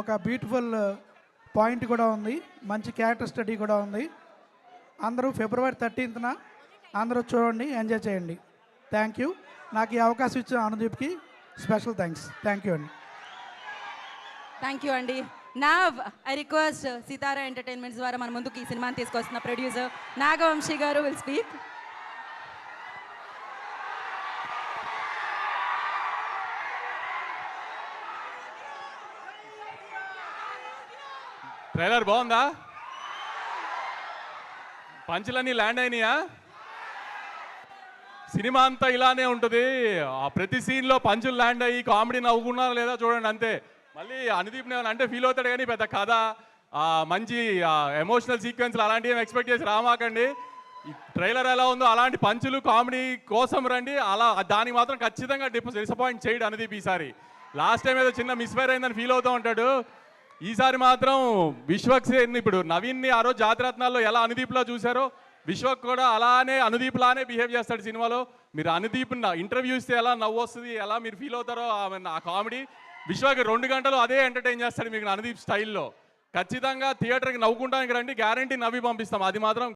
ఒక beautiful point కూడా ఉంది, మంచి క్యారెక్టర్ స్టడీ కూడా ఉంది. అందరూ ఫిబ్రవరి 13న అందరూ చూడండి, ఎంజాయ్ చేయండి. Thank you. నాకు ఈ అవకాశం ఇచ్చిన అనుదీప్కి స్పెషల్ థ్యాంక్స్. థ్యాంక్ యూ అండి. థ్యాంక్ యూ అండి. Now I request Sithara Entertainments ద్వారా మన ముందుకు ఈ సినిమాని తీసుకొస్తున్న ప్రొడ్యూసర్ నాగవంశీ గారు విల్ స్పీక్. ట్రైలర్ బాగుందా? పంచులన్నీ ల్యాండ్ అయినాయా? సినిమా అంతా ఇలానే ఉంటుంది. ఆ ప్రతి సీన్లో పంచులు ల్యాండ్ అయ్యి కామెడీ నవ్వుకున్నారా లేదా చూడండి అంతే. మళ్ళీ అనుదీప్ అంటే ఫీల్ అవుతాడు కానీ పెద్ద కథ మంచి ఎమోషనల్ సీక్వెన్స్లు అలాంటివి ఎక్స్పెక్ట్ చేసి రామాకండి. ఈ ట్రైలర్ ఎలా ఉందో అలాంటి పంచులు కామెడీ కోసం రండి. అలా దానికి మాత్రం ఖచ్చితంగా డిసప్పాయింట్ చేయడు అనుదీప్ ఈసారి. లాస్ట్ టైం ఏదో చిన్న మిస్ఫైర్ అయిందని ఫీల్ అవుతూ ఉంటాడు. ఈసారి మాత్రం విశ్వక్ సేన్ ఇప్పుడు నవీన్ని ఆ రోజు జాతిరత్నాల్లో ఎలా అనుదీప్లో చూశారో విశ్వక్ కూడా అలానే అనుదీప్ లానే బిహేవ్ చేస్తాడు సినిమాలో. మీరు అనుదీప్ ఇంటర్వ్యూ ఇస్తే ఎలా నవ్వు వస్తుంది, ఎలా మీరు ఫీల్ అవుతారో ఆ కామెడీ విశ్వక్ 2 గంటలు అదే ఎంటర్టైన్ చేస్తాడు మీకు అనుదీప్ స్టైల్లో. ఖచ్చితంగా థియేటర్కి నవ్వుకుంటానికి రండి, గ్యారంటీ నవ్వి పంపిస్తాం. అది మాత్రం